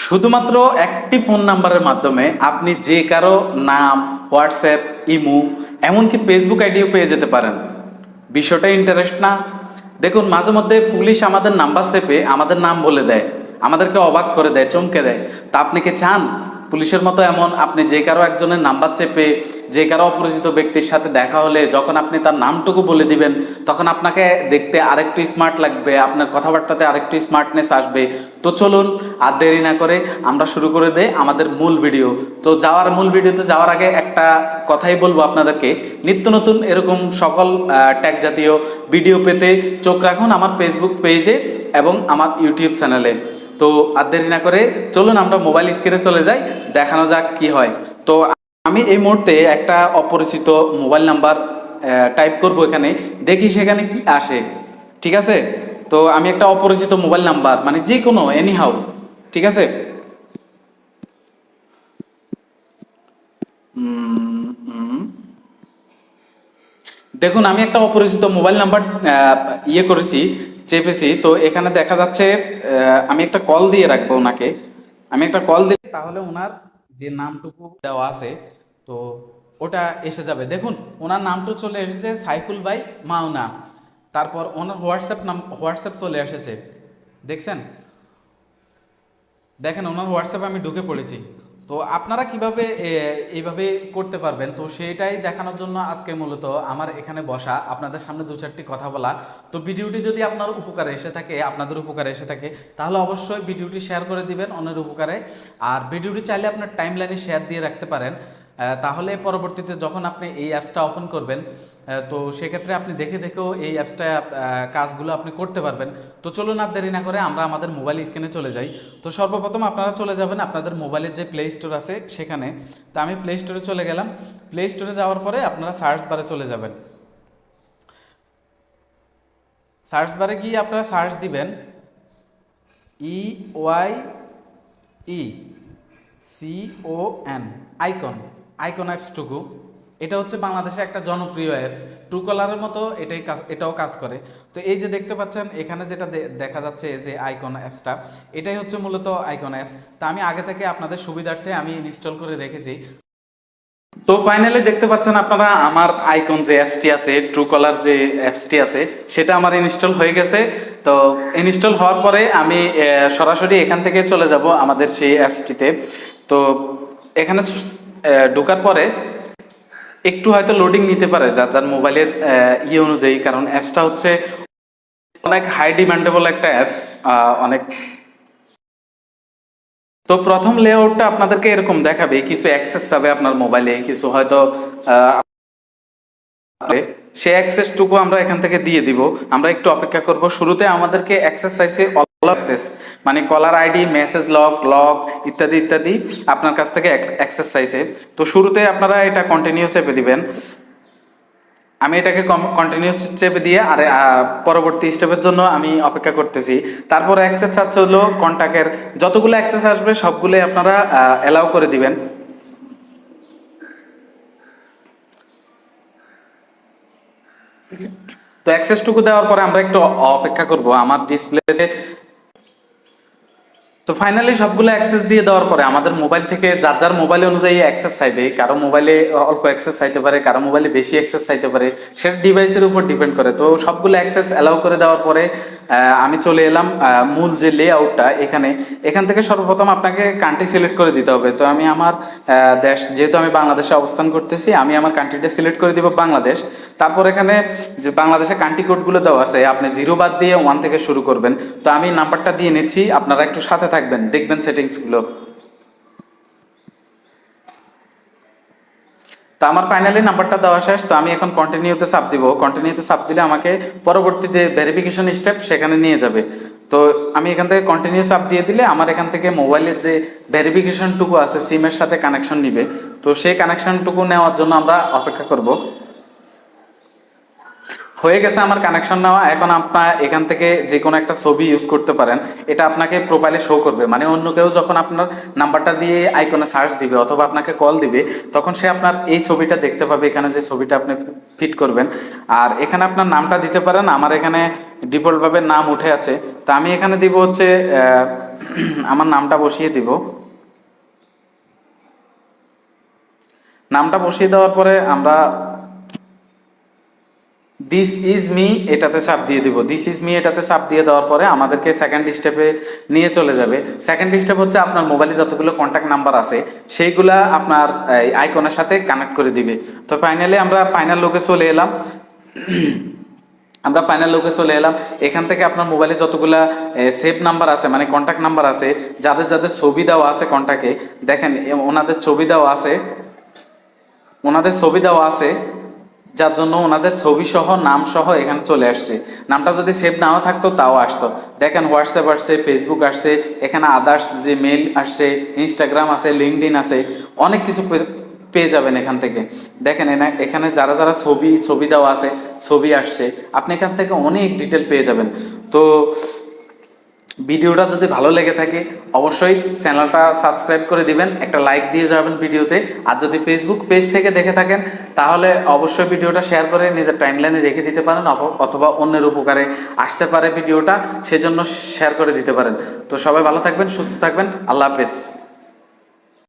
শুধুমাত্র একটি ফোন নাম্বারের মাধ্যমে আপনি যে কারো নাম, হোয়াটসঅ্যাপ, ইমো, এমনকি ফেসবুক আইডিও পেয়ে যেতে পারেন। বিষয়টা ইন্টারেস্ট না? দেখুন, মাঝে মধ্যে পুলিশ আমাদের নাম্বার চেপে আমাদের নাম বলে দেয়, আমাদেরকে অবাক করে দেয়, চমকে দেয়। তা আপনি কি চান পুলিশের মতো এমন আপনি যে কারো একজনের নাম্বার চেপে যে কারো অপরিচিত ব্যক্তির সাথে দেখা হলে যখন আপনি তার নামটুকু বলে দিবেন তখন আপনাকে দেখতে আরেকটু স্মার্ট লাগবে, আপনার কথাবার্তাতে আরেকটু স্মার্টনেস আসবে? তো চলুন আর দেরি না করে আমরা শুরু করে দেই আমাদের মূল ভিডিও। তো মূল ভিডিওতে যাওয়ার আগে একটা কথাই বলবো আপনাদেরকে, নিত্য নতুন এরকম সকল ট্যাগ জাতীয় ভিডিও পেতে চোখ রাখুন আমার ফেসবুক পেজে এবং আমার ইউটিউব চ্যানেলে। তো আর দেরি না করে চলুন আমরা মোবাইল স্ক্রিনে চলে যাই, দেখানো যাক কি হয়। তো আমি এই মুহূর্তে একটা অপরিচিত মোবাইল নাম্বার টাইপ করব এখানে, দেখি সেখানে কি আসে। ঠিক আছে? তো আমি একটা অপরিচিত মোবাইল নাম্বার, মানে যে কোনো এনিহাউ, ঠিক আছে? দেখুন, আমি একটা অপরিচিত মোবাইল নাম্বার করেছি, চেপেছি। তো এখানে দেখা যাচ্ছে আমি একটা কল দিয়ে রাখবো ওনাকে। আমি একটা কল দিলে তাহলে ওনার যে নামটুকু দেওয়া আছে তো ওটা এসে যাবে। দেখুন, ওনার নামটা চলে এসেছে সাইফুল ভাই মাওনা। তারপর ওনার হোয়াটসঅ্যাপ চলে এসেছে, দেখছেন? দেখেন, ওনার হোয়াটসঅ্যাপে আমি ঢুকে পড়েছি। তো আপনারা কিভাবে এইভাবে করতে পারবেন, তো সেটাই দেখানোর জন্য আজকে মূলত আমার এখানে বসা, আপনাদের সামনে দু চারটি কথা বলা। তো ভিডিওটি যদি আপনার উপকারে এসে থাকে, আপনাদের উপকারে এসে থাকে, তাহলে অবশ্যই ভিডিওটি শেয়ার করে দিবেন অন্যের উপকারে। আর ভিডিওটি চাইলে আপনার টাইমলাইনে শেয়ার দিয়ে রাখতে পারেন। তাহলে পরবর্তীতে যখন আপনি এই অ্যাপসটা ওপেন করবেন তো সেক্ষেত্রে আপনি দেখে দেখেও এই অ্যাপসটা কাজগুলো আপনি করতে পারবেন। তো চলুন আর দেরি না করে আমরা আমাদের মোবাইল স্ক্রিনে চলে যাই। তো সর্বপ্রথম আপনারা চলে যাবেন আপনাদের মোবাইলের যে প্লে স্টোর আছে সেখানে। তো আমি প্লে স্টোরে চলে গেলাম। প্লে স্টোরে যাওয়ার পরে আপনারা সার্চ বারে চলে যাবেন। সার্চ বারে গিয়ে আপনারা সার্চ দিবেন EYECON, আইকন, আইকন অ্যাপস টুকু। এটা হচ্ছে বাংলাদেশের একটা জনপ্রিয় অ্যাপস, ট্রু কলারের মতো এটাও কাজ করে। তো এই যে দেখতে পাচ্ছেন এখানে যেটা দেখা যাচ্ছে যে আইকন অ্যাপসটা, এটাই হচ্ছে মূলত আইকন অ্যাপস। তা আমি আগে থেকে আপনাদের সুবিধার্থে আমি ইনস্টল করে রেখেছি। তো ফাইনালি দেখতে পাচ্ছেন আপনারা আমার আইকন যে অ্যাপসটি আছে, ট্রু কলার যে অ্যাপসটি আছে, সেটা আমার ইনস্টল হয়ে গেছে। তো ইনস্টল হওয়ার পরে আমি সরাসরি এখান থেকে চলে যাব আমাদের সেই অ্যাপসটিতে। তো এখানে ঢোকার পরে একটু হয়তো লোডিং নিতে পারে যার যার মোবাইলের অনুযায়ী, কারণ অ্যাপসটা হচ্ছে অনেক হাই ডিমান্ডেবল একটা অ্যাপস। অনেক তো প্রথম লেআউটটা আপনাদেরকে এরকম দেখাবে, কিছু অ্যাক্সেস চাবে আপনার মোবাইলে, কিছু হয়তো সে অ্যাক্সেসটুকু আমরা এখান থেকে দিয়ে দিব। আমরা একটু অপেক্ষা করব। শুরুতে আমাদেরকে অ্যাক্সেস চাইছে অল অ্যাক্সেস, মানে কলার আইডি, মেসেজ লগ, ইত্যাদি ইত্যাদি আপনার কাছ থেকে অ্যাক্সেস চাইছে। তো শুরুতে আপনারা এটা কন্টিনিউ চেপে দিবেন। আমি এটাকে কন্টিনিউ চেপে দিয়ে আর পরবর্তী স্টেপের জন্য আমি অপেক্ষা করতেছি। তারপর অ্যাক্সেস চাচ্ছে হলো কন্ট্যাক্টের, যতগুলো অ্যাক্সেস আসবে সবগুলোই আপনারা অ্যালাউ করে দিবেন। তো অ্যাক্সেসটুকু দেওয়ার পরে আমরা একটু অপেক্ষা করব আমার ডিসপ্লেতে। তো ফাইনালি সবগুলো অ্যাক্সেস দিয়ে দেওয়ার পরে আমাদের মোবাইল থেকে যার যার মোবাইল অনুযায়ী অ্যাক্সেস চাইবে, কারো মোবাইলে অল্প অ্যাক্সেস চাইতে পারে, কারো মোবাইলে বেশি অ্যাক্সেস চাইতে পারে, সেটা ডিভাইসের উপর ডিপেন্ড করে। তো সবগুলো অ্যাক্সেস অ্যালাউ করে দেওয়ার পরে আমি চলে এলাম মূল যে লেআউটটা এখানে। এখান থেকে সর্বপ্রথম আপনাকে কান্ট্রি সিলেক্ট করে দিতে হবে। তো আমি আমার দেশ, যেহেতু আমি বাংলাদেশে অবস্থান করতেছি, আমি আমার কান্ট্রিটা সিলেক্ট করে দিব বাংলাদেশ। তারপর এখানে যে বাংলাদেশের কান্ট্রি কোডগুলো দেওয়া আছে, আপনি 0 বাদ দিয়ে 1 থেকে শুরু করবেন। তো আমি নাম্বারটা দিয়ে নিচ্ছি, আপনারা একটু সাথে থাকবেন, দেখবেন সেটিংসগুলো। তো আমার ফাইনালি নাম্বারটা দেওয়া শেষ। তো আমি এখন কন্টিনিউতে চাপ দিব। কন্টিনিউতে চাপ দিলে আমাকে পরবর্তীতে ভেরিফিকেশন স্টেপ সেখানে নিয়ে যাবে। তো আমি এখান থেকে কন্টিনিউ চাপ দিয়ে দিলে আমার এখান থেকে মোবাইলের যে ভেরিফিকেশনটুকু আছে সিমের সাথে কানেকশন নিবে। তো সেই কানেকশনটুকু নেওয়ার জন্য আমরা অপেক্ষা করব। হয়ে গেছে আমার কানেকশন নেওয়া। এখন আপনার এখান থেকে যে কোনো একটা ছবি ইউজ করতে পারেন, এটা আপনাকে প্রোফাইলে শো করবে। মানে অন্য কেউ যখন আপনার নাম্বারটা দিয়ে আইকনে সার্চ দিবে অথবা আপনাকে কল দিবে, তখন সে আপনার এই ছবিটা দেখতে পাবে, এখানে যে ছবিটা আপনি ফিট করবেন। আর এখানে আপনার নামটা দিতে পারেন। আমার এখানে ডিফল্টভাবে নাম উঠে আছে, তো আমি এখানে দিব হচ্ছে আমার নামটা বসিয়ে দিব। নামটা বসিয়ে দেওয়ার পরে আমরা দিস ইজ মি এটাতে চাপ দিয়ে দিব। দিস ইজ মি এটাতে চাপ দিয়ে দেওয়ার পরে আমাদেরকে সেকেন্ড স্টেপে নিয়ে চলে যাবে। সেকেন্ড স্টেপ হচ্ছে আপনার মোবাইলে যতগুলো কন্ট্যাক্ট নাম্বার আছে সেইগুলা আপনার এই আইকনের সাথে কানেক্ট করে দিবে। তো ফাইনালি আমরা ফাইনাল লুকে চলে এলাম। আমরা ফাইনাল লুকে চলে এলাম। এখান থেকে আপনার মোবাইলে যতগুলা সেভ নাম্বার আছে, মানে কন্ট্যাক্ট নাম্বার আছে, যাদের যাদের ছবি দেওয়া আছে কন্ট্যাক্টে, দেখেন ওনাদের ছবি দেওয়া আছে, যার জন্য ওনাদের ছবি সহ নাম সহ এখানে চলে আসছে। নামটা যদি সেভ নাও থাকতো তাও আসতো। দেখেন হোয়াটসঅ্যাপ আসছে, ফেসবুক আসছে, এখানে আদার্স যে মেল আসছে, ইনস্টাগ্রাম আছে, লিঙ্কডইন আছে, অনেক কিছু পেয়ে যাবেন এখান থেকে। দেখেন এখানে যারা যারা ছবি দেওয়া আছে, ছবি আসছে, আপনি এখান থেকে অনেক ডিটেল পেয়ে যাবেন। তো ভিডিওটা যদি ভালো লেগে থাকে অবশ্যই চ্যানেলটা সাবস্ক্রাইব করে দিবেন, একটা লাইক দিয়ে যাবেন ভিডিওতে। আর যদি ফেসবুক পেজ থেকে দেখে থাকেন তাহলে অবশ্যই ভিডিওটা শেয়ার করে নিজের টাইমলাইনে রেখে দিতে পারেন, অথবা অন্যের উপকারে আসতে পারে ভিডিওটা, সেজন্য শেয়ার করে দিতে পারেন। তো সবাই ভালো থাকবেন, সুস্থ থাকবেন, আল্লাহ হাফেজ।